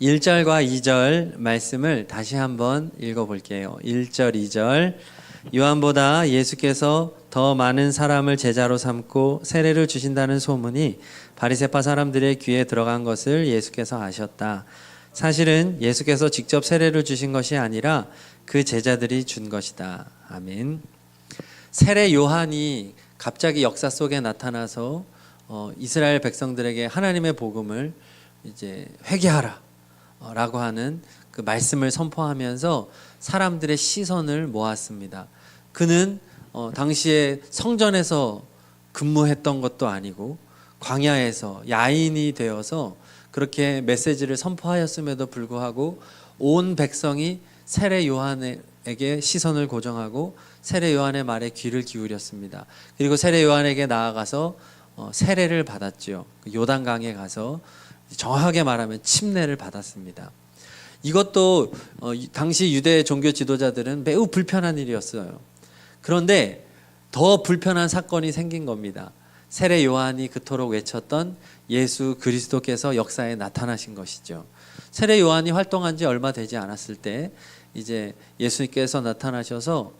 1절과 2절 말씀을 다시 한번 읽어볼게요. 1절, 2절. 요한보다 예수께서 더 많은 사람을 제자로 삼고 세례를 주신다는 소문이 바리새파 사람들의 귀에 들어간 것을 예수께서 아셨다. 사실은 예수께서 직접 세례를 주신 것이 아니라 그 제자들이 준 것이다. 아멘. 세례 요한이 갑자기 역사 속에 나타나서 이스라엘 백성들에게 하나님의 복음을 이제 회개하라 라고 하는 그 말씀을 선포하면서 사람들의 시선을 모았습니다. 그는 당시에 성전에서 근무했던 것도 아니고 광야에서 야인이 되어서 그렇게 메시지를 선포하였음에도 불구하고 온 백성이 세례 요한에게 시선을 고정하고 세례 요한의 말에 귀를 기울였습니다. 그리고 세례 요한에게 나아가서 세례를 받았죠. 요단강에 가서 정확하게 말하면 침례를 받았습니다. 이것도 당시 유대 종교 지도자들은 매우 불편한 일이었어요. 그런데 더 불편한 사건이 생긴 겁니다. 세례 요한이 그토록 외쳤던 예수 그리스도께서 역사에 나타나신 것이죠. 세례 요한이 활동한 지 얼마 되지 않았을 때 이제 예수님께서 나타나셔서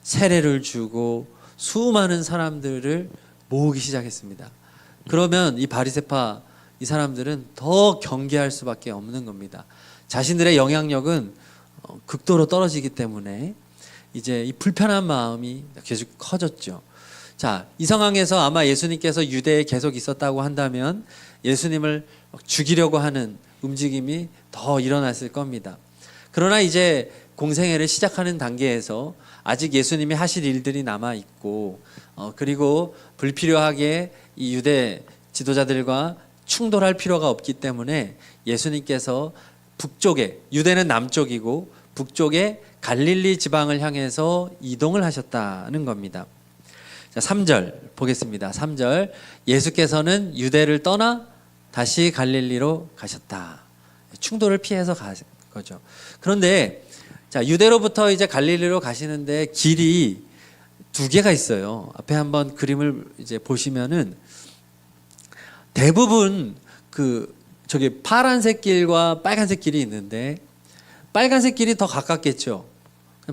세례를 주고 수많은 사람들을 모으기 시작했습니다. 그러면 이 바리새파 이 사람들은 더 경계할 수밖에 없는 겁니다. 자신들의 영향력은 극도로 떨어지기 때문에 이제 이 불편한 마음이 계속 커졌죠. 자, 이 상황에서 아마 예수님께서 유대에 계속 있었다고 한다면 예수님을 죽이려고 하는 움직임이 더 일어났을 겁니다. 그러나 이제 공생애를 시작하는 단계에서 아직 예수님이 하실 일들이 남아 있고 그리고 불필요하게 이 유대 지도자들과 충돌할 필요가 없기 때문에 예수님께서 북쪽에, 유대는 남쪽이고 북쪽에 갈릴리 지방을 향해서 이동을 하셨다는 겁니다. 자, 3절 보겠습니다. 3절. 예수께서는 유대를 떠나 다시 갈릴리로 가셨다. 충돌을 피해서 간 거죠. 그런데 자, 유대로부터 이제 갈릴리로 가시는데 길이 두 개가 있어요. 앞에 한번 그림을 이제 보시면은 대부분 저기 파란색 길과 빨간색 길이 있는데 빨간색 길이 더 가깝겠죠.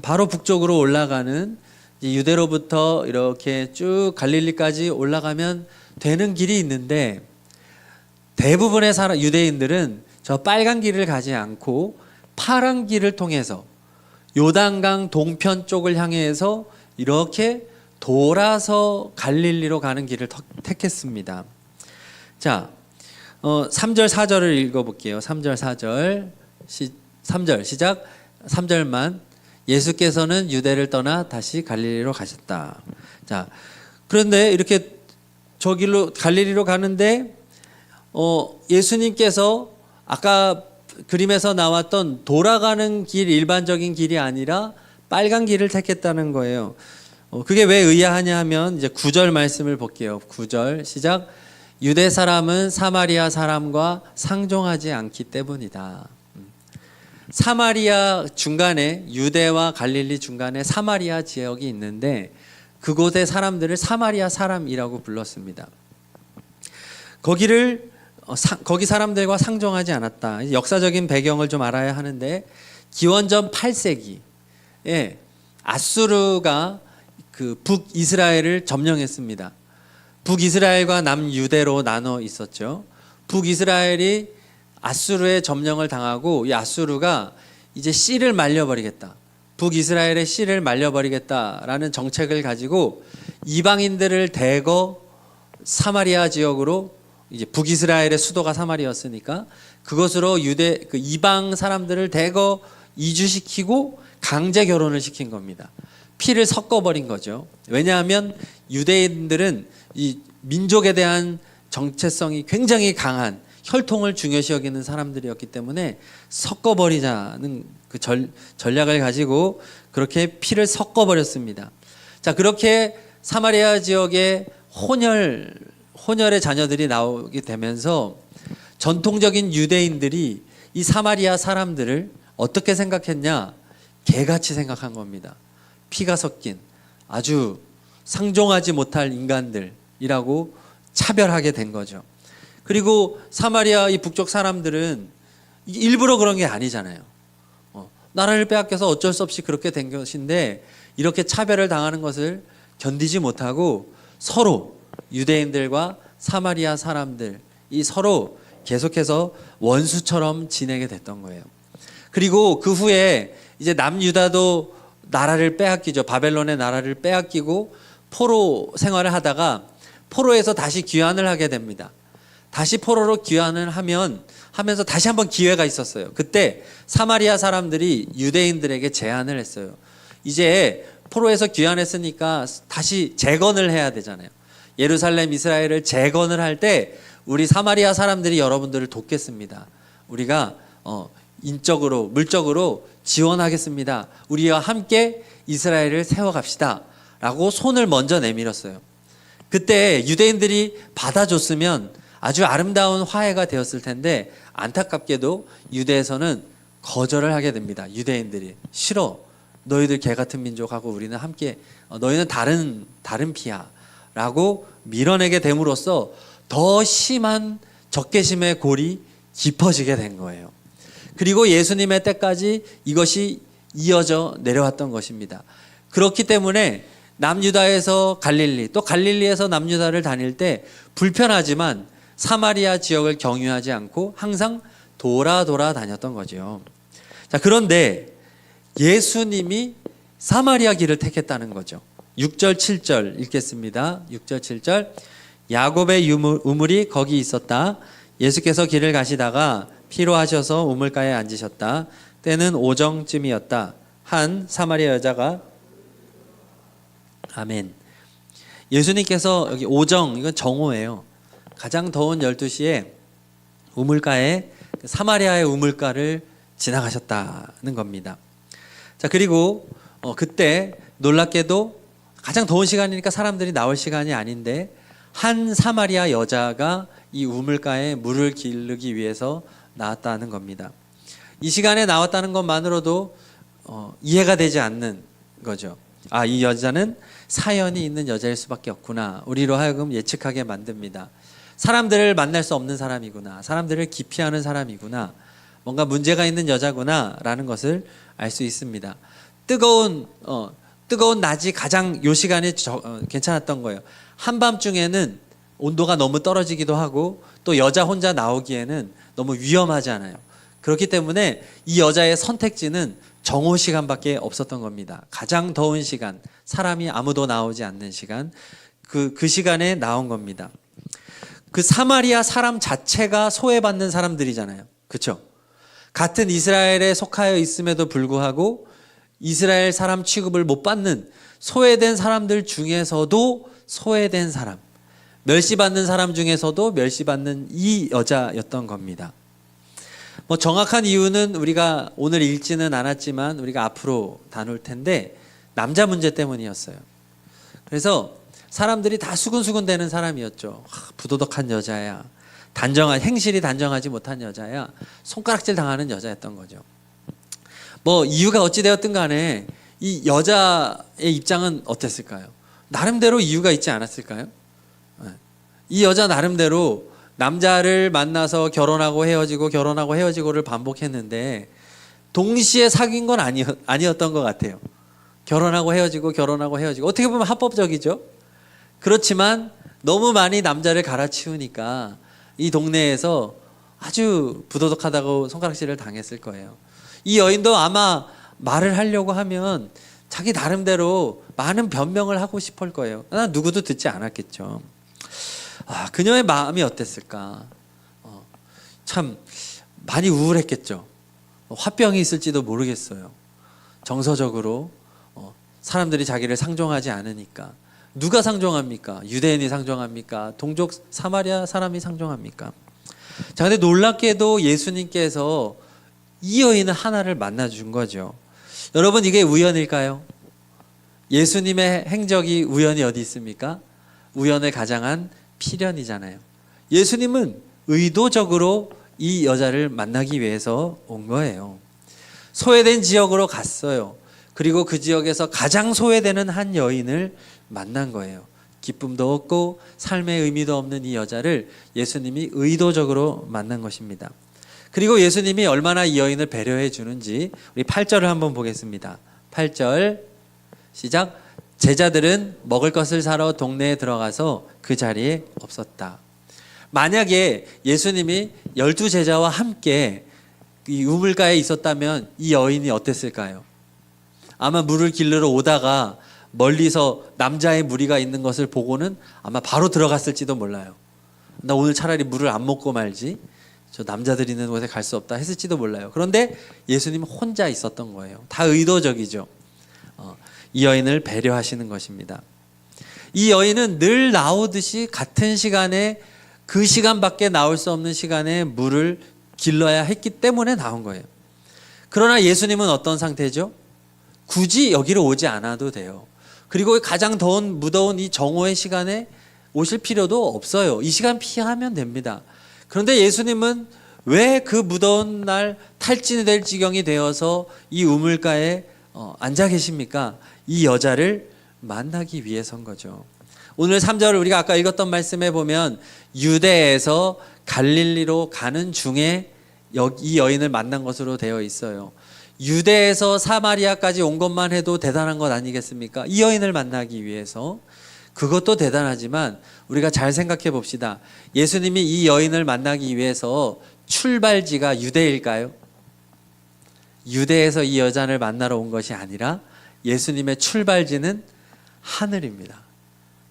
바로 북쪽으로 올라가는 유대로부터 이렇게 쭉 갈릴리까지 올라가면 되는 길이 있는데 대부분의 유대인들은 저 빨간 길을 가지 않고 파란 길을 통해서 요단강 동편 쪽을 향해서 이렇게 돌아서 갈릴리로 가는 길을 택했습니다. 자, 3절 4절을 읽어볼게요. 3절 4절 3절 시작. 3절만. 예수께서는 유대를 떠나 다시 갈릴리로 가셨다. 자, 그런데 이렇게 저 길로 갈릴리로 가는데 예수님께서 아까 그림에서 나왔던 돌아가는 길, 일반적인 길이 아니라 빨간 길을 택했다는 거예요. 그게 왜 의아하냐 하면 이제 9절 말씀을 볼게요. 9절 시작. 유대 사람은 사마리아 사람과 상종하지 않기 때문이다. 사마리아 중간에, 유대와 갈릴리 중간에 사마리아 지역이 있는데 그곳의 사람들을 사마리아 사람이라고 불렀습니다. 거기 사람들과 상종하지 않았다. 역사적인 배경을 좀 알아야 하는데 기원전 8세기에 아수르가 그 북이스라엘을 점령했습니다. 북이스라엘과 남유대로 나눠 있었죠. 북이스라엘이 아수르의 점령을 당하고 이 아수르가 이제 씨를 말려버리겠다. 북이스라엘의 씨를 말려버리겠다라는 정책을 가지고 이방인들을 대거 사마리아 지역으로 이제 북이스라엘의 수도가 사마리아였으니까 그것으로 이방 사람들을 대거 이주시키고 강제 결혼을 시킨 겁니다. 피를 섞어버린 거죠. 왜냐하면 유대인들은 이 민족에 대한 정체성이 굉장히 강한 혈통을 중요시 여기는 사람들이었기 때문에 섞어버리자는 그 전략을 가지고 그렇게 피를 섞어버렸습니다. 자, 그렇게 사마리아 지역에 혼혈의 자녀들이 나오게 되면서 전통적인 유대인들이 이 사마리아 사람들을 어떻게 생각했냐? 개같이 생각한 겁니다. 피가 섞인 아주 상종하지 못할 인간들이라고 차별하게 된 거죠. 그리고 사마리아 이 북쪽 사람들은 이게 일부러 그런 게 아니잖아요. 나라를 빼앗겨서 어쩔 수 없이 그렇게 된 것인데 이렇게 차별을 당하는 것을 견디지 못하고 서로 유대인들과 사마리아 사람들 이 서로 계속해서 원수처럼 지내게 됐던 거예요. 그리고 그 후에 이제 남유다도 나라를 빼앗기죠. 바벨론의 나라를 빼앗기고 포로 생활을 하다가 포로에서 다시 귀환을 하게 됩니다. 다시 포로로 귀환을 하면서 다시 한번 기회가 있었어요. 그때 사마리아 사람들이 유대인들에게 제안을 했어요. 이제 포로에서 귀환했으니까 다시 재건을 해야 되잖아요. 예루살렘 이스라엘을 재건을 할 때 우리 사마리아 사람들이 여러분들을 돕겠습니다. 우리가 인적으로 물적으로 지원하겠습니다. 우리와 함께 이스라엘을 세워갑시다 라고 손을 먼저 내밀었어요. 그때 유대인들이 받아줬으면 아주 아름다운 화해가 되었을 텐데 안타깝게도 유대에서는 거절을 하게 됩니다. 유대인들이 싫어. 너희들 개 같은 민족하고 우리는 함께 너희는 다른 피야 라고 밀어내게 됨으로써 더 심한 적개심의 골이 깊어지게 된 거예요. 그리고 예수님의 때까지 이것이 이어져 내려왔던 것입니다. 그렇기 때문에 남유다에서 갈릴리 또 갈릴리에서 남유다를 다닐 때 불편하지만 사마리아 지역을 경유하지 않고 항상 돌아 다녔던 거죠. 자, 그런데 예수님이 사마리아 길을 택했다는 거죠. 6절 7절 읽겠습니다. 6절 7절 야곱의 우물이 거기 있었다. 예수께서 길을 가시다가 피로하셔서 우물가에 앉으셨다. 때는 오정쯤이었다. 한 사마리아 여자가 아멘. 예수님께서 여기 오정 이건 정오예요. 가장 더운 12시에 우물가에 사마리아의 우물가를 지나가셨다는 겁니다. 자, 그리고 그때 놀랍게도 가장 더운 시간이니까 사람들이 나올 시간이 아닌데 한 사마리아 여자가 이 우물가에 물을 기르기 위해서 나왔다는 겁니다. 이 시간에 나왔다는 것만으로도 이해가 되지 않는 거죠. 아, 이 여자는 사연이 있는 여자일 수밖에 없구나. 우리로 하여금 예측하게 만듭니다. 사람들을 만날 수 없는 사람이구나. 사람들을 기피하는 사람이구나. 뭔가 문제가 있는 여자구나 라는 것을 알 수 있습니다. 뜨거운 낮이 가장 요 시간이 괜찮았던 거예요. 한밤중에는 온도가 너무 떨어지기도 하고 또 여자 혼자 나오기에는 너무 위험하잖아요. 그렇기 때문에 이 여자의 선택지는 정오 시간밖에 없었던 겁니다. 가장 더운 시간, 사람이 아무도 나오지 않는 시간, 그 시간에 나온 겁니다. 그 사마리아 사람 자체가 소외받는 사람들이잖아요. 그렇죠? 같은 이스라엘에 속하여 있음에도 불구하고 이스라엘 사람 취급을 못 받는 소외된 사람들 중에서도 소외된 사람, 멸시받는 사람 중에서도 멸시받는 이 여자였던 겁니다. 뭐 정확한 이유는 우리가 오늘 읽지는 않았지만 우리가 앞으로 다룰 텐데 남자 문제 때문이었어요. 그래서 사람들이 다 수근수근 되는 사람이었죠. 부도덕한 여자야, 행실이 단정하지 못한 여자야, 손가락질 당하는 여자였던 거죠. 뭐 이유가 어찌 되었든 간에 이 여자의 입장은 어땠을까요? 나름대로 이유가 있지 않았을까요? 이 여자 나름대로 남자를 만나서 결혼하고 헤어지고를 반복했는데 동시에 사귄 건 아니었던 것 같아요. 결혼하고 헤어지고 어떻게 보면 합법적이죠. 그렇지만 너무 많이 남자를 갈아치우니까 이 동네에서 아주 부도덕하다고 손가락질을 당했을 거예요. 이 여인도 아마 말을 하려고 하면 자기 나름대로 많은 변명을 하고 싶을 거예요. 누구도 듣지 않았겠죠. 그녀의 마음이 어땠을까? 참 많이 우울했겠죠. 화병이 있을지도 모르겠어요. 정서적으로 사람들이 자기를 상종하지 않으니까. 누가 상종합니까? 유대인이 상종합니까? 동족 사마리아 사람이 상종합니까? 자, 근데 놀랍게도 예수님께서 이 여인은 하나를 만나준 거죠. 여러분, 이게 우연일까요? 예수님의 행적이 우연이 어디 있습니까? 우연을 가장한 필연이잖아요. 예수님은 의도적으로 이 여자를 만나기 위해서 온 거예요. 소외된 지역으로 갔어요. 그리고 그 지역에서 가장 소외되는 한 여인을 만난 거예요. 기쁨도 없고 삶의 의미도 없는 이 여자를 예수님이 의도적으로 만난 것입니다. 그리고 예수님이 얼마나 이 여인을 배려해 주는지 우리 8절을 한번 보겠습니다. 8절 시작. 제자들은 먹을 것을 사러 동네에 들어가서 그 자리에 없었다. 만약에 예수님이 12제자와 함께 이 우물가에 있었다면 이 여인이 어땠을까요? 아마 물을 길르러 오다가 멀리서 남자의 무리가 있는 것을 보고는 아마 바로 들어갔을지도 몰라요. 나 오늘 차라리 물을 안 먹고 말지, 저 남자들 있는 곳에 갈 수 없다 했을지도 몰라요. 그런데 예수님은 혼자 있었던 거예요. 다 의도적이죠. 이 여인을 배려하시는 것입니다. 이 여인은 늘 나오듯이 같은 시간에, 그 시간밖에 나올 수 없는 시간에 물을 길러야 했기 때문에 나온 거예요. 그러나 예수님은 어떤 상태죠? 굳이 여기로 오지 않아도 돼요. 그리고 가장 무더운 이 정오의 시간에 오실 필요도 없어요. 이 시간 피하면 됩니다. 그런데 예수님은 왜 그 무더운 날 탈진이 될 지경이 되어서 이 우물가에 앉아 계십니까? 이 여자를 만나기 위해서인 거죠. 오늘 3절을 우리가 아까 읽었던 말씀에 보면 유대에서 갈릴리로 가는 중에 이 여인을 만난 것으로 되어 있어요. 유대에서 사마리아까지 온 것만 해도 대단한 것 아니겠습니까? 이 여인을 만나기 위해서. 그것도 대단하지만 우리가 잘 생각해 봅시다. 예수님이 이 여인을 만나기 위해서 출발지가 유대일까요? 유대에서 이 여자를 만나러 온 것이 아니라 예수님의 출발지는 하늘입니다.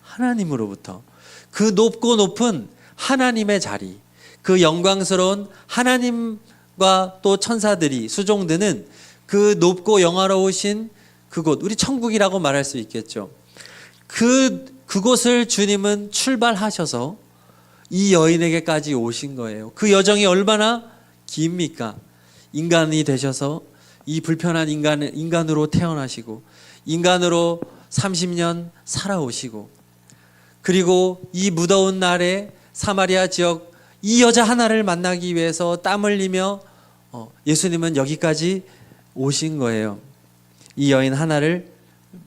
하나님으로부터. 그 높고 높은 하나님의 자리, 그 영광스러운 하나님과 또 천사들이 수종드는 그 높고 영화로우신 그곳, 우리 천국이라고 말할 수 있겠죠. 그곳을 주님은 출발하셔서 이 여인에게까지 오신 거예요. 그 여정이 얼마나 깁니까? 인간이 되셔서 이 불편한 인간으로 태어나시고 인간으로 30년 살아오시고, 그리고 이 무더운 날에 사마리아 지역 이 여자 하나를 만나기 위해서 땀 흘리며 예수님은 여기까지 오신 거예요. 이 여인 하나를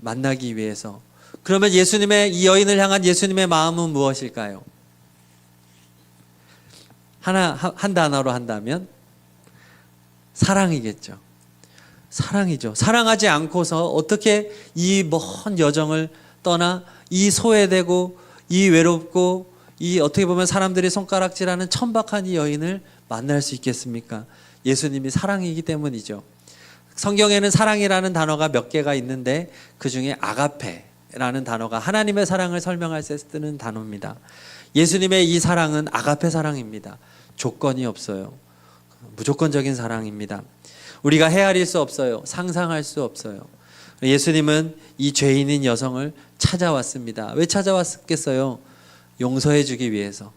만나기 위해서. 그러면 예수님의, 이 여인을 향한 예수님의 마음은 무엇일까요? 한 단어로 한다면 사랑이겠죠. 사랑이죠. 사랑하지 않고서 어떻게 이 먼 여정을 떠나 이 소외되고 이 외롭고 이 어떻게 보면 사람들이 손가락질하는 천박한 이 여인을 만날 수 있겠습니까? 예수님이 사랑이기 때문이죠. 성경에는 사랑이라는 단어가 몇 개가 있는데 그 중에 아가페라는 단어가 하나님의 사랑을 설명할 때 쓰는 단어입니다. 예수님의 이 사랑은 아가페 사랑입니다. 조건이 없어요. 무조건적인 사랑입니다. 우리가 헤아릴 수 없어요. 상상할 수 없어요. 예수님은 이 죄인인 여성을 찾아왔습니다. 왜 찾아왔겠어요? 용서해 주기 위해서,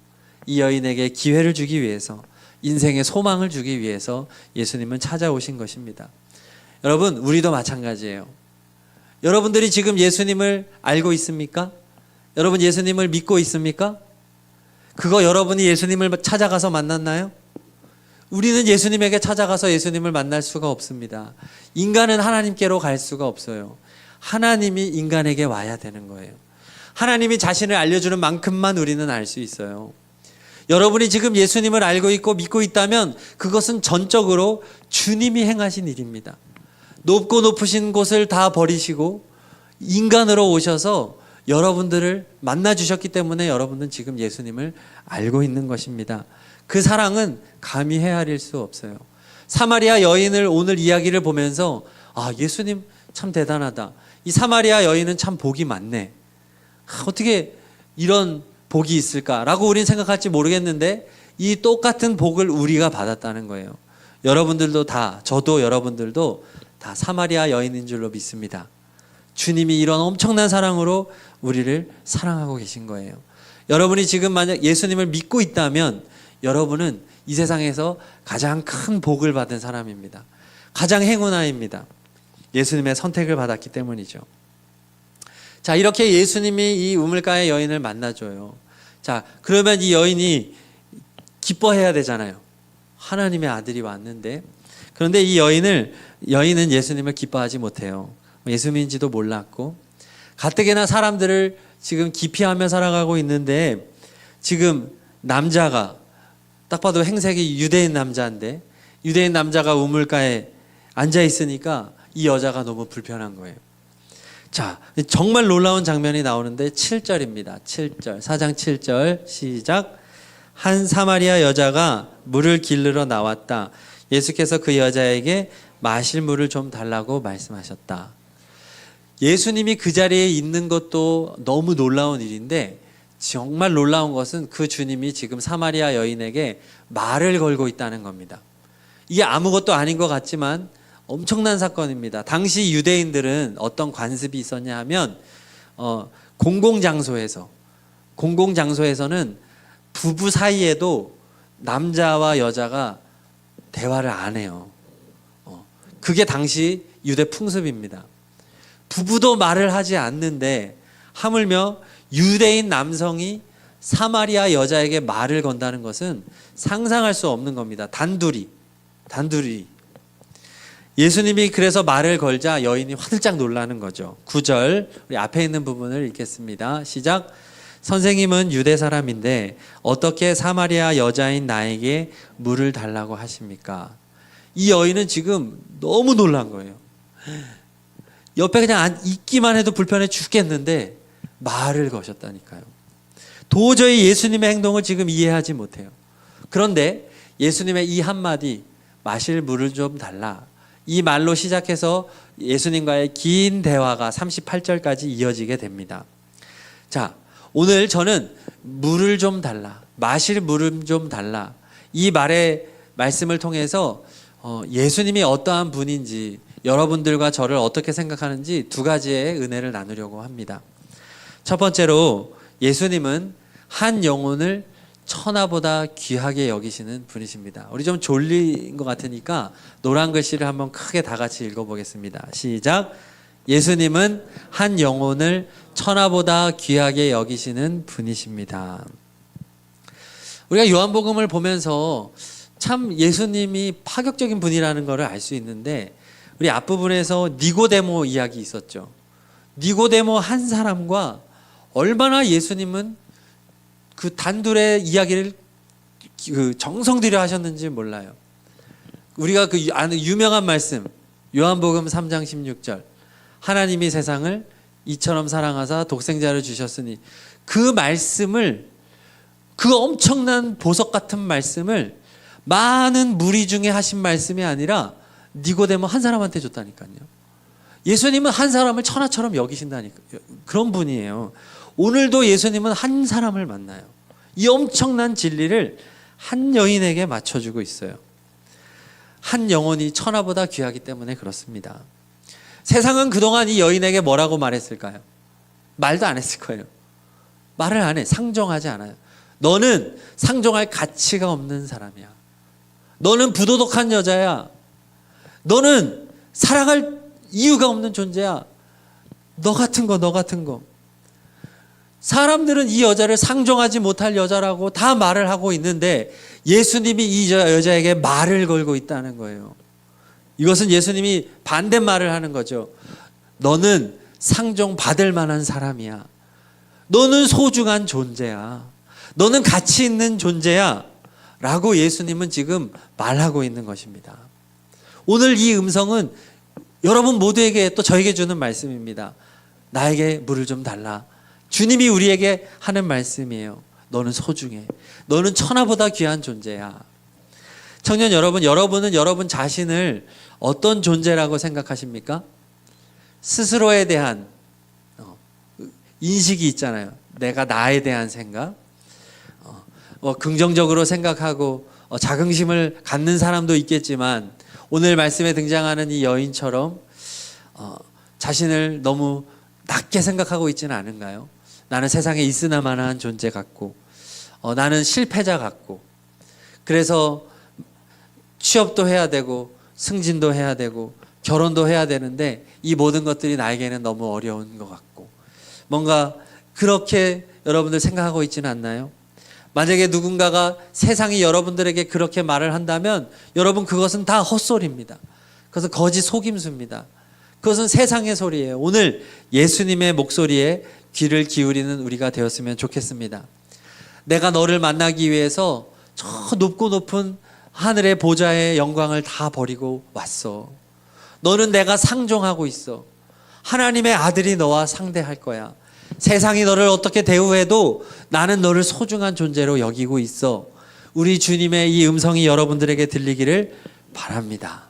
이 여인에게 기회를 주기 위해서, 인생의 소망을 주기 위해서 예수님은 찾아오신 것입니다. 여러분, 우리도 마찬가지예요. 여러분들이 지금 예수님을 알고 있습니까? 여러분 예수님을 믿고 있습니까? 그거 여러분이 예수님을 찾아가서 만났나요? 우리는 예수님에게 찾아가서 예수님을 만날 수가 없습니다. 인간은 하나님께로 갈 수가 없어요. 하나님이 인간에게 와야 되는 거예요. 하나님이 자신을 알려주는 만큼만 우리는 알 수 있어요. 여러분이 지금 예수님을 알고 있고 믿고 있다면 그것은 전적으로 주님이 행하신 일입니다. 높고 높으신 곳을 다 버리시고 인간으로 오셔서 여러분들을 만나 주셨기 때문에 여러분은 지금 예수님을 알고 있는 것입니다. 그 사랑은 감히 헤아릴 수 없어요. 사마리아 여인을 오늘 이야기를 보면서 예수님 참 대단하다. 이 사마리아 여인은 참 복이 많네. 어떻게 이런 복이 있을까라고 우리는 생각할지 모르겠는데 이 똑같은 복을 우리가 받았다는 거예요. 여러분들도 다, 저도 여러분들도 다 사마리아 여인인 줄로 믿습니다. 주님이 이런 엄청난 사랑으로 우리를 사랑하고 계신 거예요. 여러분이 지금 만약 예수님을 믿고 있다면 여러분은 이 세상에서 가장 큰 복을 받은 사람입니다. 가장 행운아입니다. 예수님의 선택을 받았기 때문이죠. 자, 이렇게 예수님이 이 우물가의 여인을 만나줘요. 자, 그러면 이 여인이 기뻐해야 되잖아요. 하나님의 아들이 왔는데. 그런데 이 여인은 예수님을 기뻐하지 못해요. 예수님인지도 몰랐고, 가뜩이나 사람들을 지금 기피하며 살아가고 있는데 지금 남자가 딱 봐도 행색이 유대인 남자인데 유대인 남자가 우물가에 앉아 있으니까 이 여자가 너무 불편한 거예요. 자, 정말 놀라운 장면이 나오는데 7절입니다. 7절. 4장 7절 시작. 한 사마리아 여자가 물을 기르러 나왔다. 예수께서 그 여자에게 마실 물을 좀 달라고 말씀하셨다. 예수님이 그 자리에 있는 것도 너무 놀라운 일인데 정말 놀라운 것은 그 주님이 지금 사마리아 여인에게 말을 걸고 있다는 겁니다. 이게 아무것도 아닌 것 같지만 엄청난 사건입니다. 당시 유대인들은 어떤 관습이 있었냐 하면 공공장소에서는 부부 사이에도 남자와 여자가 대화를 안 해요. 그게 당시 유대 풍습입니다. 부부도 말을 하지 않는데 하물며 유대인 남성이 사마리아 여자에게 말을 건다는 것은 상상할 수 없는 겁니다. 단둘이. 예수님이 그래서 말을 걸자 여인이 화들짝 놀라는 거죠. 9절 우리 앞에 있는 부분을 읽겠습니다. 시작. 선생님은 유대 사람인데 어떻게 사마리아 여자인 나에게 물을 달라고 하십니까? 이 여인은 지금 너무 놀란 거예요. 옆에 그냥 있기만 해도 불편해 죽겠는데 말을 거셨다니까요. 도저히 예수님의 행동을 지금 이해하지 못해요. 그런데 예수님의 이 한마디 마실 물을 좀 달라, 이 말로 시작해서 예수님과의 긴 대화가 38절까지 이어지게 됩니다. 자, 오늘 저는 물을 좀 달라, 마실 물을 좀 달라, 이 말의 말씀을 통해서 예수님이 어떠한 분인지, 여러분들과 저를 어떻게 생각하는지 두 가지의 은혜를 나누려고 합니다. 첫 번째로 예수님은 한 영혼을 천하보다 귀하게 여기시는 분이십니다. 우리 좀 졸린 것 같으니까 노란 글씨를 한번 크게 다 같이 읽어보겠습니다. 시작. 예수님은 한 영혼을 천하보다 귀하게 여기시는 분이십니다. 우리가 요한복음을 보면서 참 예수님이 파격적인 분이라는 것을 알 수 있는데, 우리 앞부분에서 니고데모 이야기 있었죠. 니고데모 한 사람과 얼마나 예수님은 그 단둘의 이야기를 정성 들여 하셨는지 몰라요. 우리가 그 아는 유명한 말씀, 요한복음 3장 16절, 하나님이 세상을 이처럼 사랑하사 독생자를 주셨으니, 그 말씀을, 그 엄청난 보석 같은 말씀을 많은 무리 중에 하신 말씀이 아니라 니고데모 한 사람한테 줬다니까요. 예수님은 한 사람을 천하처럼 여기신다니까, 그런 분이에요. 오늘도 예수님은 한 사람을 만나요. 이 엄청난 진리를 한 여인에게 맞춰주고 있어요. 한 영혼이 천하보다 귀하기 때문에 그렇습니다. 세상은 그동안 이 여인에게 뭐라고 말했을까요? 말도 안 했을 거예요. 말을 안 해. 상종하지 않아요. 너는 상종할 가치가 없는 사람이야. 너는 부도덕한 여자야. 너는 사랑할 이유가 없는 존재야. 너 같은 거. 사람들은 이 여자를 상종하지 못할 여자라고 다 말을 하고 있는데 예수님이 이 여자에게 말을 걸고 있다는 거예요. 이것은 예수님이 반대말을 하는 거죠. 너는 상종받을 만한 사람이야. 너는 소중한 존재야. 너는 가치 있는 존재야. 라고 예수님은 지금 말하고 있는 것입니다. 오늘 이 음성은 여러분 모두에게, 또 저에게 주는 말씀입니다. 나에게 물을 좀 달라. 주님이 우리에게 하는 말씀이에요. 너는 소중해. 너는 천하보다 귀한 존재야. 청년 여러분, 여러분은 여러분 자신을 어떤 존재라고 생각하십니까? 스스로에 대한 인식이 있잖아요. 내가 나에 대한 생각. 긍정적으로 생각하고 자긍심을 갖는 사람도 있겠지만, 오늘 말씀에 등장하는 이 여인처럼 자신을 너무 낮게 생각하고 있지는 않은가요? 나는 세상에 있으나마나한 존재 같고, 나는 실패자 같고, 그래서 취업도 해야 되고 승진도 해야 되고 결혼도 해야 되는데 이 모든 것들이 나에게는 너무 어려운 것 같고, 뭔가 그렇게 여러분들 생각하고 있지는 않나요? 만약에 누군가가 세상이 여러분들에게 그렇게 말을 한다면 여러분, 그것은 다 헛소리입니다. 그것은 거짓 속임수입니다. 그것은 세상의 소리예요. 오늘 예수님의 목소리에 귀를 기울이는 우리가 되었으면 좋겠습니다. 내가 너를 만나기 위해서 저 높고 높은 하늘의 보좌의 영광을 다 버리고 왔어. 너는 내가 상종하고 있어. 하나님의 아들이 너와 상대할 거야. 세상이 너를 어떻게 대우해도 나는 너를 소중한 존재로 여기고 있어. 우리 주님의 이 음성이 여러분들에게 들리기를 바랍니다.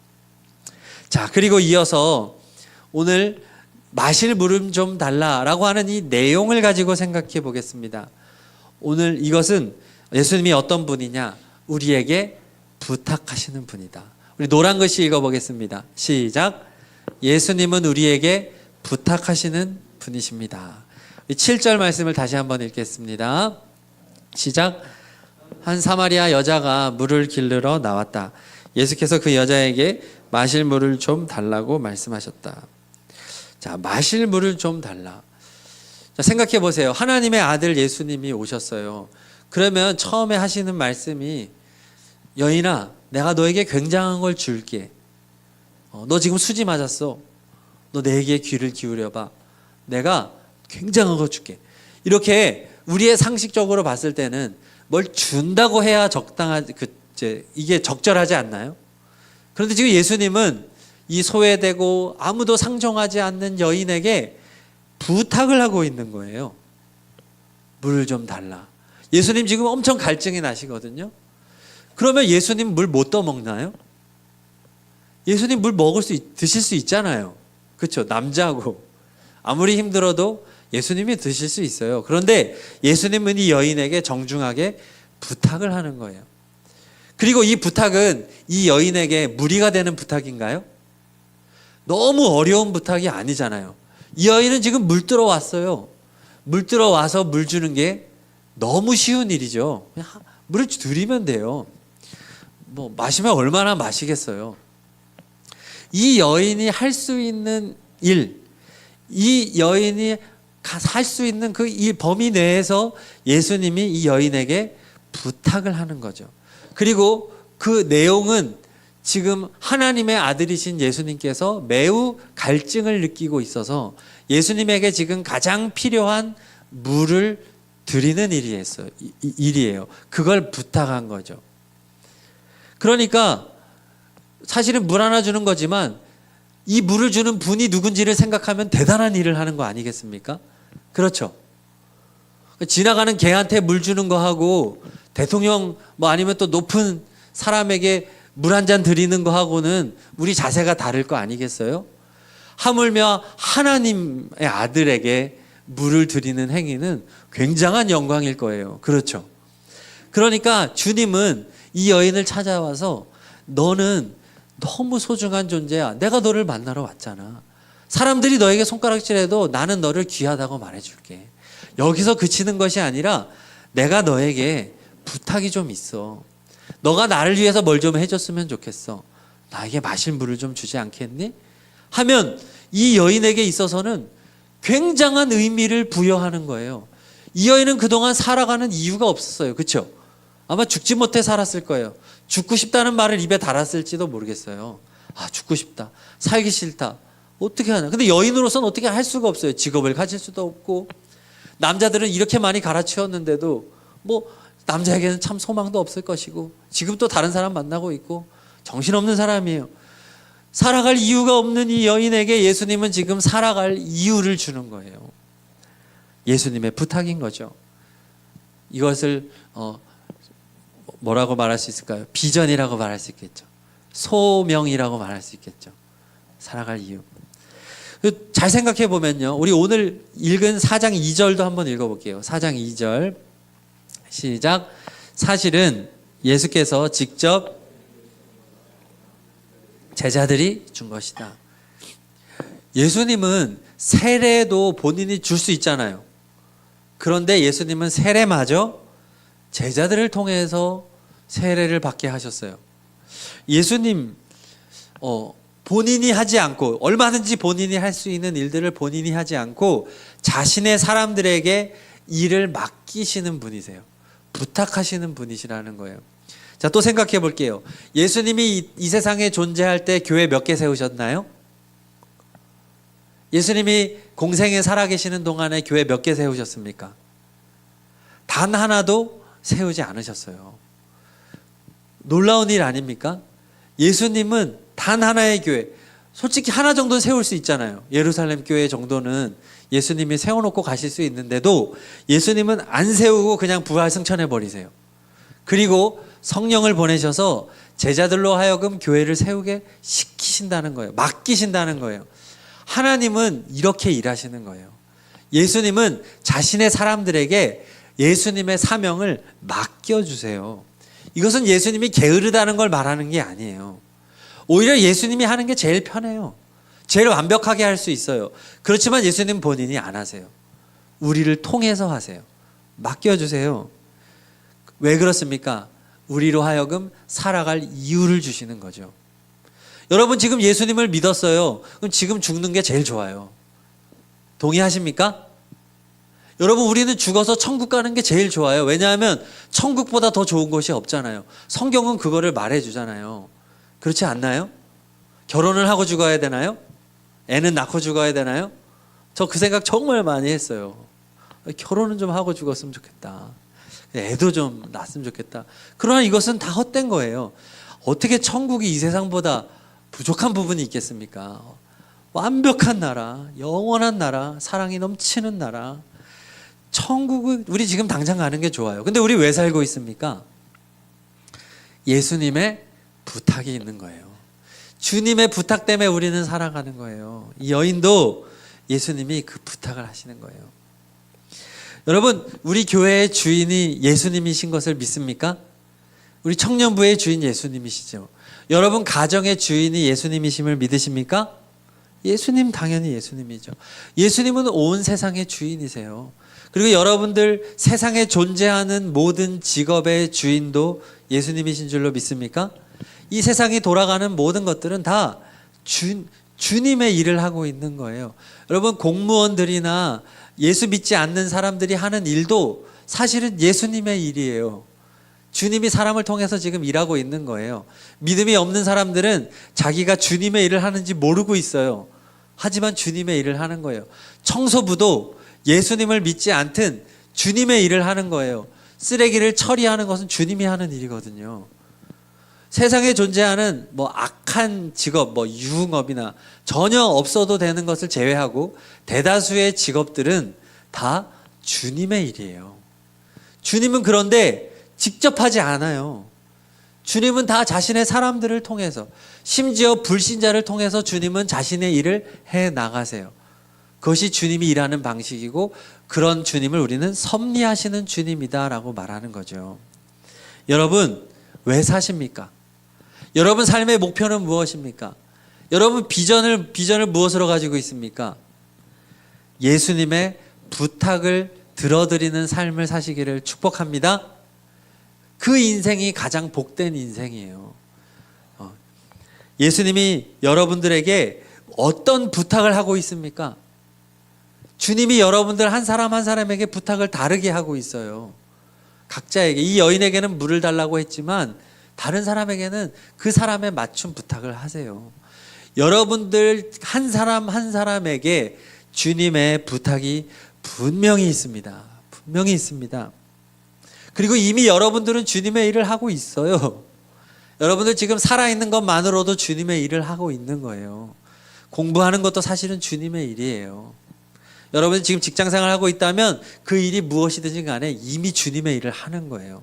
자, 그리고 이어서 오늘 마실 물음 좀 달라라고 하는 이 내용을 가지고 생각해 보겠습니다. 오늘 이것은 예수님이 어떤 분이냐? 우리에게 부탁하시는 분이다. 우리 노란 글씨 읽어보겠습니다. 시작. 예수님은 우리에게 부탁하시는 분이십니다. 7절 말씀을 다시 한번 읽겠습니다. 시작. 한 사마리아 여자가 물을 길르러 나왔다. 예수께서 그 여자에게 마실 물을 좀 달라고 말씀하셨다. 자, 마실 물을 좀 달라. 자, 생각해 보세요. 하나님의 아들 예수님이 오셨어요. 그러면 처음에 하시는 말씀이 여인아, 내가 너에게 굉장한 걸 줄게. 너 지금 수지 맞았어. 너 내게 귀를 기울여봐. 내가 굉장한 거 줄게. 이렇게 우리의 상식적으로 봤을 때는 뭘 준다고 해야 이게 적절하지 않나요? 그런데 지금 예수님은 이 소외되고 아무도 상종하지 않는 여인에게 부탁을 하고 있는 거예요. 물을 좀 달라. 예수님 지금 엄청 갈증이 나시거든요. 그러면 예수님 물 못 떠먹나요? 예수님 물 드실 수 있잖아요. 그렇죠? 남자고 아무리 힘들어도 예수님이 드실 수 있어요. 그런데 예수님은 이 여인에게 정중하게 부탁을 하는 거예요. 그리고 이 부탁은 이 여인에게 무리가 되는 부탁인가요? 너무 어려운 부탁이 아니잖아요. 이 여인은 지금 물 뜨러 왔어요. 물 뜨러 와서 물 주는 게 너무 쉬운 일이죠. 그냥 물을 드리면 돼요. 뭐 마시면 얼마나 마시겠어요. 이 여인이 할 수 있는 일, 이 여인이 할 수 있는 그 일 범위 내에서 예수님이 이 여인에게 부탁을 하는 거죠. 그리고 그 내용은 지금 하나님의 아들이신 예수님께서 매우 갈증을 느끼고 있어서 예수님에게 지금 가장 필요한 물을 드리는 일이에요. 그걸 부탁한 거죠. 그러니까 사실은 물 하나 주는 거지만 이 물을 주는 분이 누군지를 생각하면 대단한 일을 하는 거 아니겠습니까? 그렇죠. 지나가는 개한테 물 주는 거 하고 대통령 아니면 또 높은 사람에게 물 한 잔 드리는 거 하고는 우리 자세가 다를 거 아니겠어요? 하물며 하나님의 아들에게 물을 드리는 행위는 굉장한 영광일 거예요. 그렇죠. 그러니까 주님은 이 여인을 찾아와서 너는 너무 소중한 존재야. 내가 너를 만나러 왔잖아. 사람들이 너에게 손가락질해도 나는 너를 귀하다고 말해줄게. 여기서 그치는 것이 아니라 내가 너에게 부탁이 좀 있어. 너가 나를 위해서 뭘 좀 해줬으면 좋겠어. 나에게 마실 물을 좀 주지 않겠니? 하면 이 여인에게 있어서는 굉장한 의미를 부여하는 거예요. 이 여인은 그동안 살아가는 이유가 없었어요. 그렇죠? 아마 죽지 못해 살았을 거예요. 죽고 싶다는 말을 입에 달았을지도 모르겠어요. 아, 죽고 싶다. 살기 싫다. 어떻게 하냐. 근데 여인으로서는 어떻게 할 수가 없어요. 직업을 가질 수도 없고. 남자들은 이렇게 많이 갈아치웠는데도 남자에게는 참 소망도 없을 것이고 지금 또 다른 사람 만나고 있고 정신없는 사람이에요. 살아갈 이유가 없는 이 여인에게 예수님은 지금 살아갈 이유를 주는 거예요. 예수님의 부탁인 거죠. 이것을 뭐라고 말할 수 있을까요? 비전이라고 말할 수 있겠죠. 소명이라고 말할 수 있겠죠. 살아갈 이유. 잘 생각해 보면요. 우리 오늘 읽은 4장 2절도 한번 읽어볼게요. 4장 2절 시작. 사실은 예수께서 직접 제자들이 준 것이다. 예수님은 세례도 본인이 줄 수 있잖아요. 그런데 예수님은 세례마저 제자들을 통해서 세례를 받게 하셨어요. 예수님 본인이 하지 않고 얼마든지 본인이 할 수 있는 일들을 본인이 하지 않고 자신의 사람들에게 일을 맡기시는 분이세요. 부탁하시는 분이시라는 거예요. 자, 또 생각해 볼게요. 예수님이 이 세상에 존재할 때 교회 몇 개 세우셨나요? 예수님이 공생에 살아계시는 동안에 교회 몇 개 세우셨습니까? 단 하나도 세우지 않으셨어요. 놀라운 일 아닙니까? 예수님은 단 하나의 교회, 솔직히 하나 정도는 세울 수 있잖아요. 예루살렘 교회 정도는 예수님이 세워놓고 가실 수 있는데도 예수님은 안 세우고 그냥 부활승천해 버리세요. 그리고 성령을 보내셔서 제자들로 하여금 교회를 세우게 시키신다는 거예요. 맡기신다는 거예요. 하나님은 이렇게 일하시는 거예요. 예수님은 자신의 사람들에게 예수님의 사명을 맡겨주세요. 이것은 예수님이 게으르다는 걸 말하는 게 아니에요. 오히려 예수님이 하는 게 제일 편해요. 제일 완벽하게 할 수 있어요. 그렇지만 예수님 본인이 안 하세요. 우리를 통해서 하세요. 맡겨주세요. 왜 그렇습니까? 우리로 하여금 살아갈 이유를 주시는 거죠. 여러분 지금 예수님을 믿었어요. 그럼 지금 죽는 게 제일 좋아요. 동의하십니까? 여러분 우리는 죽어서 천국 가는 게 제일 좋아요. 왜냐하면 천국보다 더 좋은 곳이 없잖아요. 성경은 그거를 말해주잖아요. 그렇지 않나요? 결혼을 하고 죽어야 되나요? 애는 낳고 죽어야 되나요? 저 그 생각 정말 많이 했어요. 결혼은 좀 하고 죽었으면 좋겠다. 애도 좀 낳았으면 좋겠다. 그러나 이것은 다 헛된 거예요. 어떻게 천국이 이 세상보다 부족한 부분이 있겠습니까? 완벽한 나라, 영원한 나라, 사랑이 넘치는 나라. 천국은 우리 지금 당장 가는 게 좋아요. 근데 우리 왜 살고 있습니까? 예수님의 부탁이 있는 거예요. 주님의 부탁 때문에 우리는 살아가는 거예요. 이 여인도 예수님이 그 부탁을 하시는 거예요. 여러분 우리 교회의 주인이 예수님이신 것을 믿습니까? 우리 청년부의 주인 예수님이시죠. 여러분 가정의 주인이 예수님이심을 믿으십니까? 예수님 당연히 예수님이죠. 예수님은 온 세상의 주인이세요. 그리고 여러분들 세상에 존재하는 모든 직업의 주인도 예수님이신 줄로 믿습니까? 이 세상이 돌아가는 모든 것들은 다 주님의 일을 하고 있는 거예요. 여러분 공무원들이나 예수 믿지 않는 사람들이 하는 일도 사실은 예수님의 일이에요. 주님이 사람을 통해서 지금 일하고 있는 거예요. 믿음이 없는 사람들은 자기가 주님의 일을 하는지 모르고 있어요. 하지만 주님의 일을 하는 거예요. 청소부도 예수님을 믿지 않든 주님의 일을 하는 거예요. 쓰레기를 처리하는 것은 주님이 하는 일이거든요. 세상에 존재하는 악한 직업, 유흥업이나 전혀 없어도 되는 것을 제외하고 대다수의 직업들은 다 주님의 일이에요. 주님은 그런데 직접 하지 않아요. 주님은 다 자신의 사람들을 통해서, 심지어 불신자를 통해서 주님은 자신의 일을 해 나가세요. 그것이 주님이 일하는 방식이고 그런 주님을 우리는 섭리하시는 주님이다라고 말하는 거죠. 여러분 왜 사십니까? 여러분 삶의 목표는 무엇입니까? 여러분 비전을 무엇으로 가지고 있습니까? 예수님의 부탁을 들어드리는 삶을 사시기를 축복합니다. 그 인생이 가장 복된 인생이에요. 예수님이 여러분들에게 어떤 부탁을 하고 있습니까? 주님이 여러분들 한 사람 한 사람에게 부탁을 다르게 하고 있어요. 각자에게. 이 여인에게는 물을 달라고 했지만 다른 사람에게는 그 사람에 맞춘 부탁을 하세요. 여러분들 한 사람 한 사람에게 주님의 부탁이 분명히 있습니다. 분명히 있습니다. 그리고 이미 여러분들은 주님의 일을 하고 있어요. 여러분들 지금 살아있는 것만으로도 주님의 일을 하고 있는 거예요. 공부하는 것도 사실은 주님의 일이에요. 여러분이 지금 직장생활을 하고 있다면 그 일이 무엇이든지 간에 이미 주님의 일을 하는 거예요.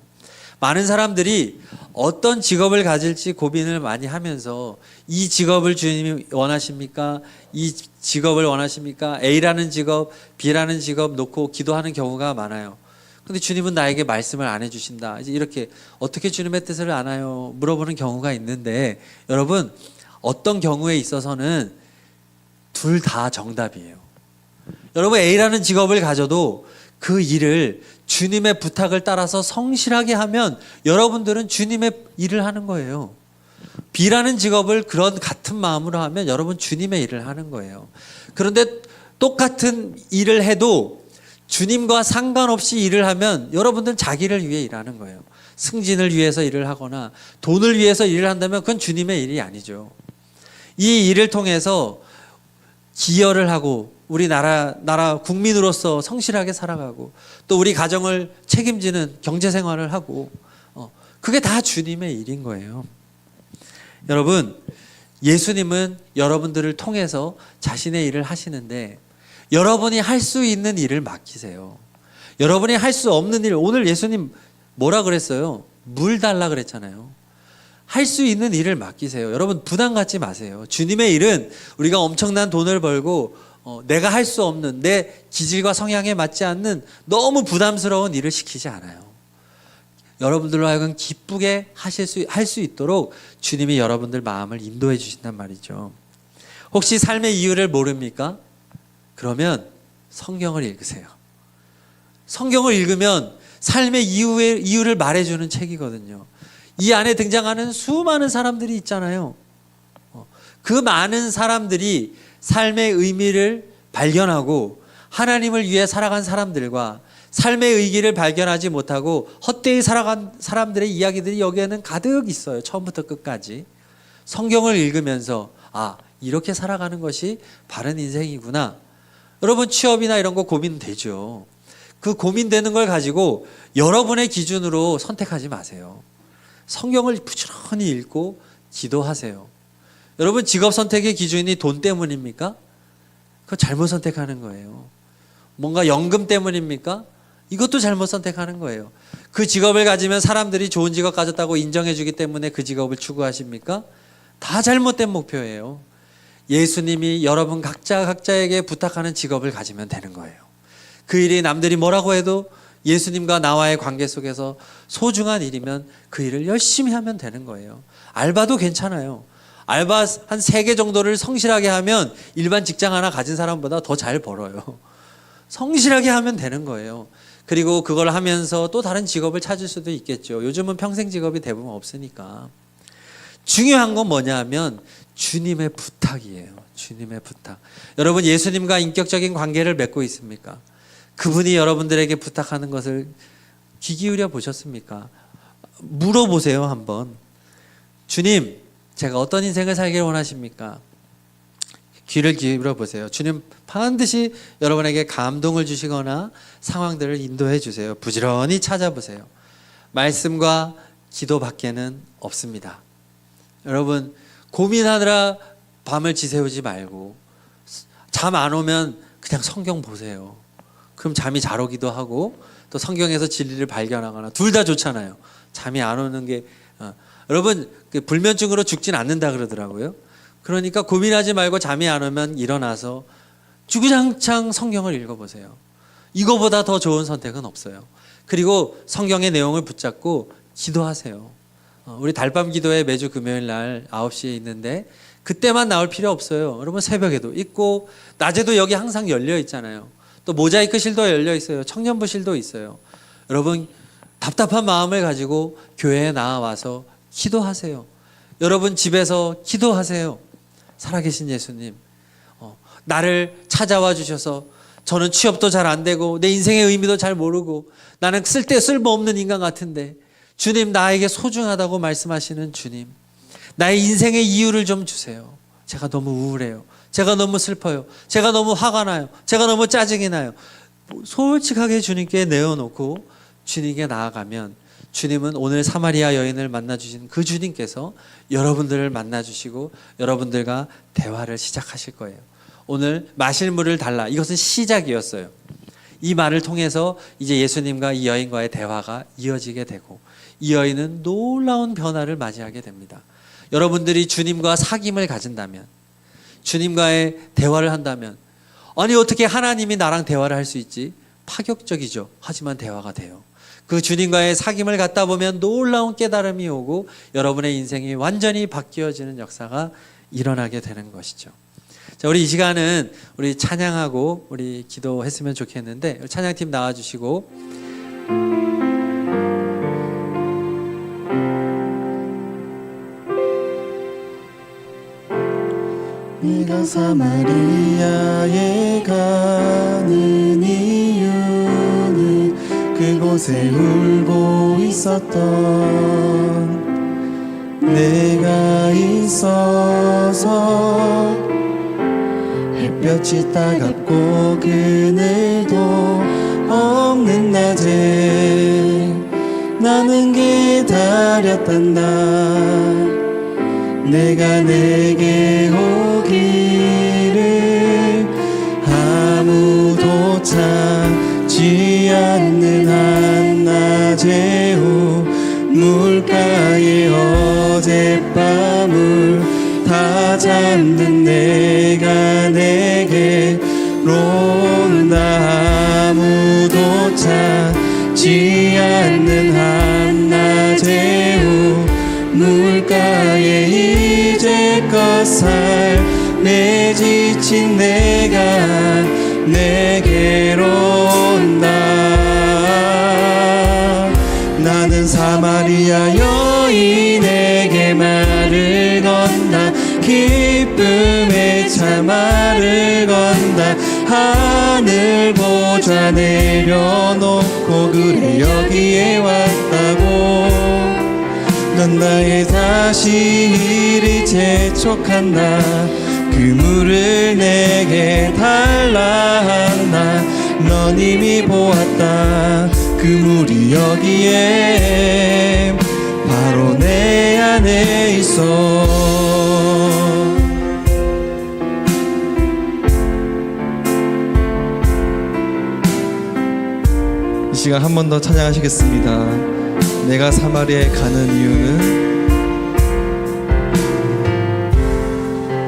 많은 사람들이 어떤 직업을 가질지 고민을 많이 하면서 이 직업을 주님이 원하십니까? 이 직업을 원하십니까? A라는 직업, B라는 직업 놓고 기도하는 경우가 많아요. 근데 주님은 나에게 말씀을 안 해주신다. 이제 이렇게 어떻게 주님의 뜻을 아나요? 물어보는 경우가 있는데 여러분 어떤 경우에 있어서는 둘 다 정답이에요. 여러분 A라는 직업을 가져도 그 일을 주님의 부탁을 따라서 성실하게 하면 여러분들은 주님의 일을 하는 거예요. B라는 직업을 그런 같은 마음으로 하면 여러분 주님의 일을 하는 거예요. 그런데 똑같은 일을 해도 주님과 상관없이 일을 하면 여러분들은 자기를 위해 일하는 거예요. 승진을 위해서 일을 하거나 돈을 위해서 일을 한다면 그건 주님의 일이 아니죠. 이 일을 통해서 기여를 하고 우리 나라 국민으로서 성실하게 살아가고 또 우리 가정을 책임지는 경제생활을 하고 그게 다 주님의 일인 거예요. 여러분, 예수님은 여러분들을 통해서 자신의 일을 하시는데 여러분이 할 수 있는 일을 맡기세요. 여러분이 할 수 없는 일, 오늘 예수님 뭐라 그랬어요? 물 달라 그랬잖아요. 할 수 있는 일을 맡기세요. 여러분 부담 갖지 마세요. 주님의 일은 우리가 엄청난 돈을 벌고 내가 할 수 없는, 내 기질과 성향에 맞지 않는 너무 부담스러운 일을 시키지 않아요. 여러분들로 하여금 기쁘게 할 수 있도록 주님이 여러분들 마음을 인도해 주신단 말이죠. 혹시 삶의 이유를 모릅니까? 그러면 성경을 읽으세요. 성경을 읽으면 삶의 이유를 말해주는 책이거든요. 이 안에 등장하는 수많은 사람들이 있잖아요. 그 많은 사람들이 삶의 의미를 발견하고 하나님을 위해 살아간 사람들과 삶의 의기를 발견하지 못하고 헛되이 살아간 사람들의 이야기들이 여기에는 가득 있어요. 처음부터 끝까지. 성경을 읽으면서 이렇게 살아가는 것이 바른 인생이구나. 여러분 취업이나 이런 거 고민되죠. 그 고민되는 걸 가지고 여러분의 기준으로 선택하지 마세요. 성경을 부지런히 읽고 기도하세요. 여러분 직업 선택의 기준이 돈 때문입니까? 그거 잘못 선택하는 거예요. 뭔가 연금 때문입니까? 이것도 잘못 선택하는 거예요. 그 직업을 가지면 사람들이 좋은 직업 가졌다고 인정해 주기 때문에 그 직업을 추구하십니까? 다 잘못된 목표예요. 예수님이 여러분 각자에게 부탁하는 직업을 가지면 되는 거예요. 그 일이 남들이 뭐라고 해도 예수님과 나와의 관계 속에서 소중한 일이면 그 일을 열심히 하면 되는 거예요. 알바도 괜찮아요. 알바 한 3개 정도를 성실하게 하면 일반 직장 하나 가진 사람보다 더 잘 벌어요. 성실하게 하면 되는 거예요. 그리고 그걸 하면서 또 다른 직업을 찾을 수도 있겠죠. 요즘은 평생 직업이 대부분 없으니까. 중요한 건 뭐냐 하면 주님의 부탁이에요. 주님의 부탁. 여러분 예수님과 인격적인 관계를 맺고 있습니까? 그분이 여러분들에게 부탁하는 것을 귀 기울여 보셨습니까? 물어보세요 한번. 주님, 제가 어떤 인생을 살기를 원하십니까? 귀를 기울여 보세요. 주님 반드시 여러분에게 감동을 주시거나 상황들을 인도해 주세요. 부지런히 찾아보세요. 말씀과 기도밖에는 없습니다. 여러분 고민하느라 밤을 지새우지 말고 잠 안 오면 그냥 성경 보세요. 그럼 잠이 잘 오기도 하고 또 성경에서 진리를 발견하거나 둘 다 좋잖아요. 잠이 안 오는 게 여러분 불면증으로 죽진 않는다 그러더라고요. 그러니까 고민하지 말고 잠이 안 오면 일어나서 주구장창 성경을 읽어보세요. 이거보다 더 좋은 선택은 없어요. 그리고 성경의 내용을 붙잡고 기도하세요. 우리 달밤 기도회 매주 금요일 날 9시에 있는데 그때만 나올 필요 없어요. 여러분 새벽에도 있고 낮에도 여기 항상 열려 있잖아요. 또 모자이크실도 열려 있어요. 청년부실도 있어요. 여러분 답답한 마음을 가지고 교회에 나와서 기도하세요. 여러분 집에서 기도하세요. 살아계신 예수님, 나를 찾아와 주셔서 저는 취업도 잘 안 되고 내 인생의 의미도 잘 모르고 나는 쓸모없는 인간 같은데 주님 나에게 소중하다고 말씀하시는 주님, 나의 인생의 이유를 좀 주세요. 제가 너무 우울해요. 제가 너무 슬퍼요. 제가 너무 화가 나요. 제가 너무 짜증이 나요. 솔직하게 주님께 내어놓고 주님께 나아가면 주님은 오늘 사마리아 여인을 만나주신 그 주님께서 여러분들을 만나주시고 여러분들과 대화를 시작하실 거예요. 오늘 마실 물을 달라. 이것은 시작이었어요. 이 말을 통해서 이제 예수님과 이 여인과의 대화가 이어지게 되고 이 여인은 놀라운 변화를 맞이하게 됩니다. 여러분들이 주님과 사귐을 가진다면, 주님과의 대화를 한다면, 아니 어떻게 하나님이 나랑 대화를 할 수 있지? 파격적이죠. 하지만 대화가 돼요. 그 주님과의 사귐을 갖다 보면 놀라운 깨달음이 오고 여러분의 인생이 완전히 바뀌어지는 역사가 일어나게 되는 것이죠. 자, 우리 이 시간은 우리 찬양하고 우리 기도했으면 좋겠는데 찬양팀 나와주시고 네가 사마리아에 가는 이유는 그곳에 울고 있었던 내가 있어서 햇볕이 따갑고 그늘도 없는 낮에 나는 기다렸단다. 내가 내게 오기를 아무도 찾지 않는 한낮의 후 물가에 어젯밤을 다 잠든 내가 내게로 온다. 아무도 찾지 않는 한낮의 후 물가에 이제껏 삶에 지친 내가 내게로 온다. 나는 사마리아 여인에게 말을 건다. 기쁨의 차 말을 건다. 하늘 보좌 내려놓고 그래 여기에 왔다고. 넌 나의 다시 재촉한다. 그 물을 내게 달라 한다. 넌 이미 보았다. 그 물이 여기에 바로 내 안에 있어. 이 시간 한 번 더 찬양하시겠습니다. 내가 사마리아에 가는 이유는,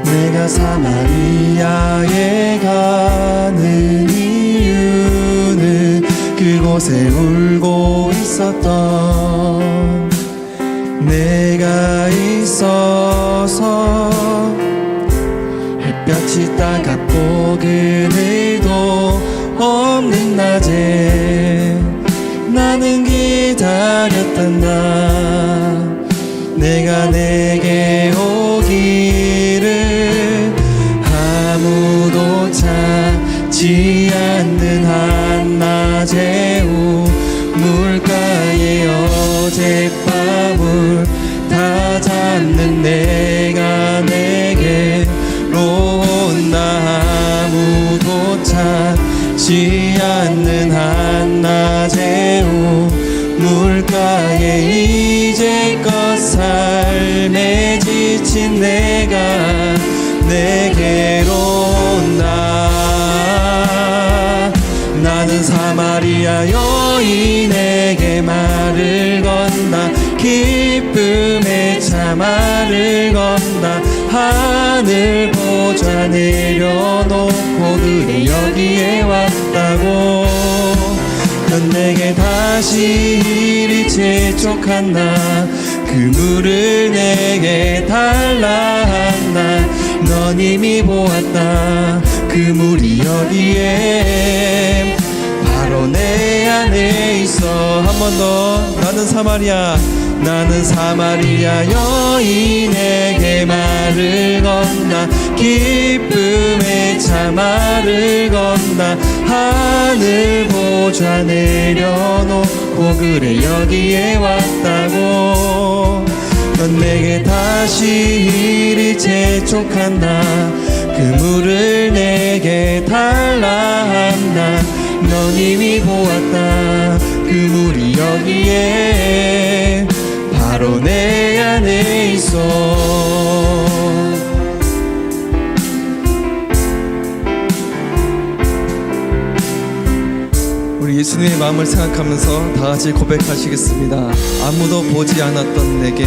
내가 사마리아에 가는 이유는 그곳에 울고 있었던 내가 있어서. 햇볕이 따갑고 그늘도 없는 낮에 나는 기다렸단다. 내가 내게 오기를 아무도 찾지 않는 한낮의 후 물가에 어젯밤을 다 잡는 내가 내게로 온다. 아무도 찾지 않는 한낮의 후 물가에 이제껏 삶에 지친 내가 내게로 온다. 나는 사마리아 여인에게 말을 건다. 기쁨의 차 말을 건다. 하늘 보좌 내려놓고 그래 여기에 왔다고. 넌 내게 다시 재촉한다. 그 물을 내게 달라 한다. 넌 이미 보았다. 그 물이 여기에 바로 내 안에 있어. 한 번 더. 나는 사마리아 여인에게 말을 건다. 기쁨의 차 말을 건다. 하늘 보좌 내려놓고 그래 여기에 왔다고. 넌 내게 다시 재촉한다. 그 물을 내게 달라 한다. 넌 이미 보았다. 그 물이 여기에 바로 내 안에 있어. 우리 예수님의 마음을 생각하면서 다 같이 고백하시겠습니다. 아무도 보지 않았던 내게,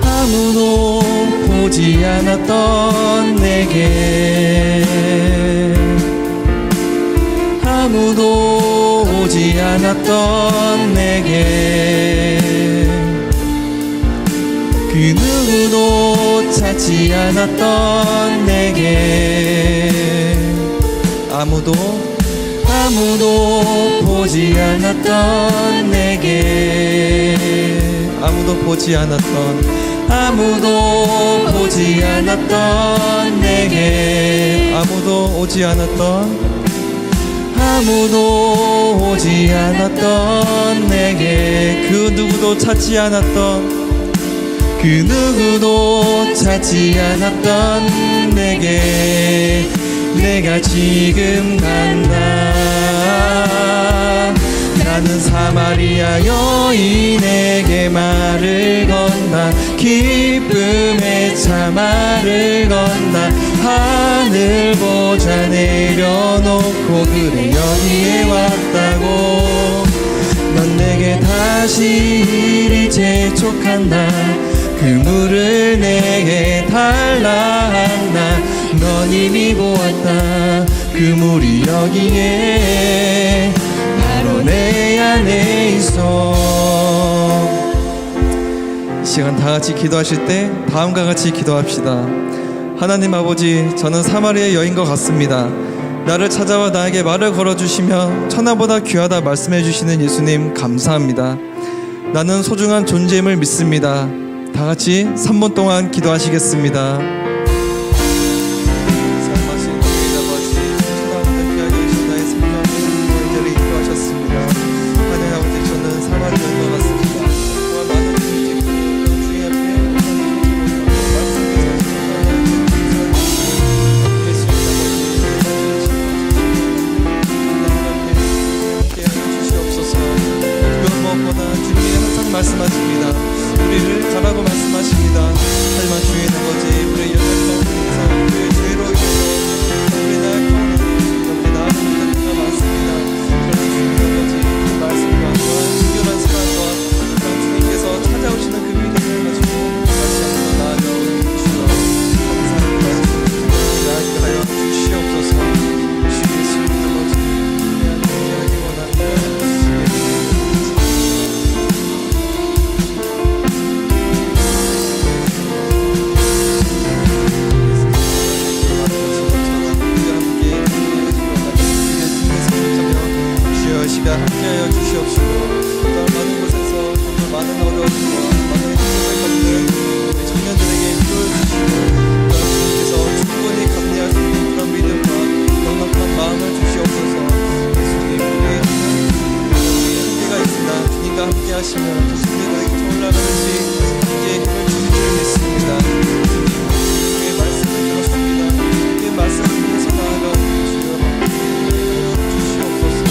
아무도 보지 않았던 내게, 아무도 오지 않았던 내게, 그 누구도 찾지 않았던 내게, 아무도 보지 않았던 내게, 아무도 보지 않았던 내게, 아무도 오지 않았던 내게, 그 누구도 찾지 않았던 내게, 내가 지금 간다. 나는 사마리아 여인에게 말을 건다. 기쁨의 차 말을 건다. 하늘 보좌 내려놓고 그래 여기에 왔다고. 넌 내게 다시 이리 재촉한다. 그 물을 내게 달라 한다. 넌 이미 보았다. 그 물이 여기에 바로 내 안에 있어. 이 시간 다 같이 기도하실 때 다음과 같이 기도합시다. 하나님 아버지, 저는 사마리아 여인과 같습니다. 나를 찾아와 나에게 말을 걸어주시며 천하보다 귀하다 말씀해 주시는 예수님 감사합니다. 나는 소중한 존재임을 믿습니다. 다 같이 3분 동안 기도하시겠습니다. 말씀하십니다. 우리를 가라고 말씀하십니다. 하지만 주의 있는 거지 우리의 연약함 통해서 우리의 죄로 인해서 우리 나약함을 우리 나아가는 때가 많습니다. 그래서 주의 있는 거지 그 말씀과 또한 신결한 사랑과 또한 주님께서 찾아오시는 그 믿음을 가지고 다시 한번 나아가 주시어 감사합니다. 나아가게 하여 주시옵소서. 주 예수 있는 거지 그냥 하기 원합니다. 시간 함께하여 주시옵시고 또한 많은 곳에서 정말 많은 어려움과 많은 힘듦을 겪는 우리 청년들에게 힘을 주시고 또한 주님께서 충분히 감내할 수 있는 그런 믿음과 넉넉한 마음을 주시옵소서. 예수님 우리의 한계가 있으나 주님과 함께 하시면 주님과 이렇게 올라가듯이 우리의 힘을 주실 줄 믿습니다. 주님 우리의 말씀을 들었습니다. 우리의 말씀을 통해서 나아가 주시옵소서.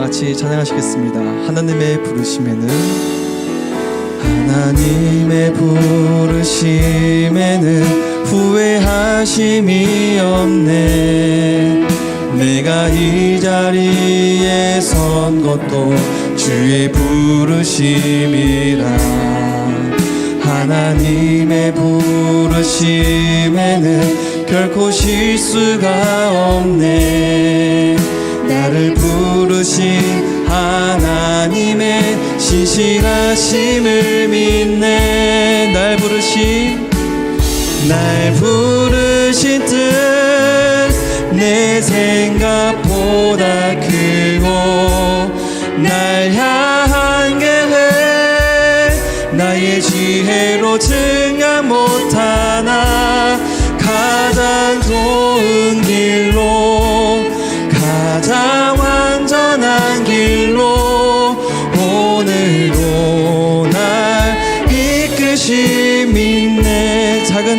같이 찬양하시겠습니다. 하나님의 부르심에는 하나님의 부르심에는 후회하심이 없네. 내가 이 자리에 선 것도 주의 부르심이라. 하나님의 부르심에는 결코 실수가 없네. 나를 부르신 하나님의 신실하심을 믿네. 날 부르신 뜻 내 생각보다 크고 날 향한 계획 나의 지혜로 증량 못하나 가장 좋은 길로 가장 완전한 길로 오늘도 날 이끄시 믿네. 작은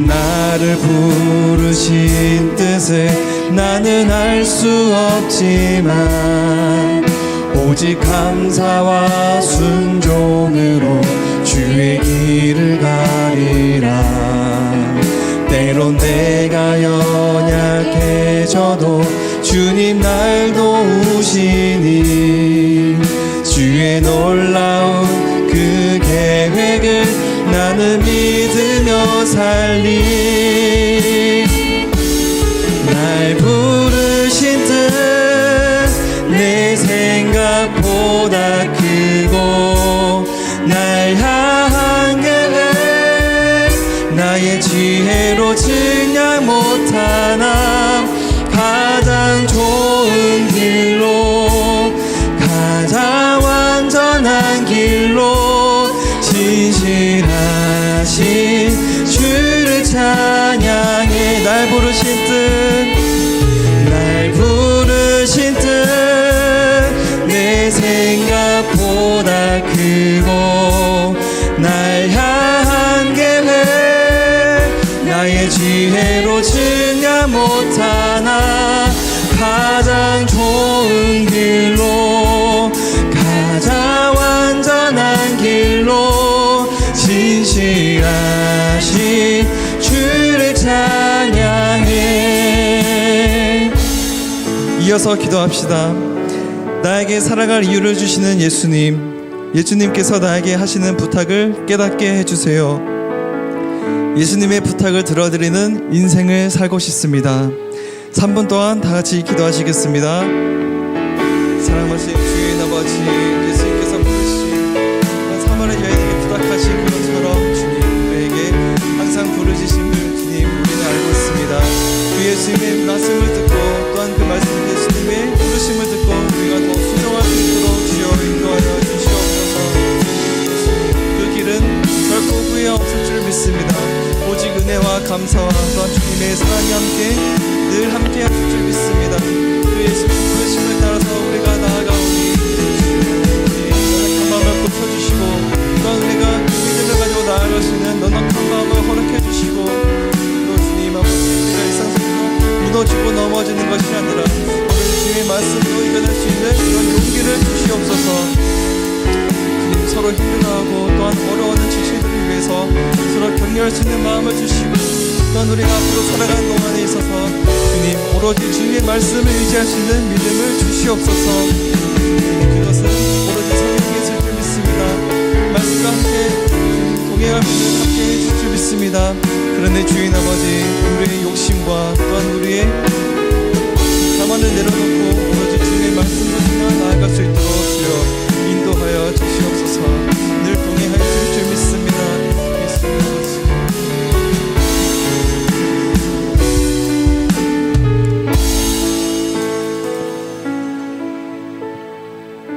나를 부르신 뜻을 나는 알 수 없지만 오직 감사와 순종으로 주의 길을 가리라. 때론 내가 연약해져도 주님 날 도우시니 주의 놀라운 그 계획을 나는 믿으며 살리. 날 부르신 뜻 내 생각보다 크고 날 향한 계획 나의 지혜로 증량 못하나 가장 좋은 길로 가장 완전한 길로 신실하신 주를 찬양해. 날 부르신 뜻 내 지혜로 증량 못하나 가장 좋은 길로 가장 완전한 길로 진실하신 주를 찬양해. 이어서 기도합시다. 나에게 살아갈 이유를 주시는 예수님께서 나에게 하시는 부탁을 깨닫게 해주세요. 예수님의 부탁을 들어드리는 인생을 살고 싶습니다. 3분 동안 다 같이 기도하시겠습니다. 사랑하신 주인 아버지, 예수님께서 부르신 사마리아 여인에게 부탁하신 것처럼 주님 우리에게 항상 부르짖음을 주님 우리는 알고 있습니다. 그 예수님의 말씀을 듣고 또한 그 말씀 예수님의 부르심을 듣고 우리가 더 순종할 수 있도록 주여 인도하여 주시옵소서. 그 길은 결코 후회 없을 줄 믿습니다. 오직 은혜와 감사와 또한 주님의 사랑이 함께 늘 함께 하실 줄 믿습니다. 그 예수님 부르심을 따라서 우리가 나아가오니 연약한 마음을 고쳐주시고 또한 우리가 믿음을 가지고 나아갈 수 있는 넉넉한 마음을 허락해 주시고 또 주님 아버지 우리가 일상생활로 무너지고 넘어지는 것이 아니라 오늘 주님의 말씀으로 이겨낼 수 있는 그런 용기를 주시옵소서. 주님 서로 힘들어하고 또한 어려워하는 지체들을 위해서 서로 격려할 수 있는 마음을 주시고 또한 우리가 앞으로 살아가는 동안에 있어서 주님 오로지 주님의 말씀을 의지할 수 있는 믿음을 주시옵소서. 그것은 오로지 성령이 있을 줄 믿습니다. 말씀과 함께 동행할 수 있는 함께 해줄 줄 믿습니다. 그런데 주인 아버지 우리의 욕심과 또한 우리의 자만을 내려놓고 오로지 주님의 말씀으로 나아갈 수 있도록 주여 인도하여 주시옵소서.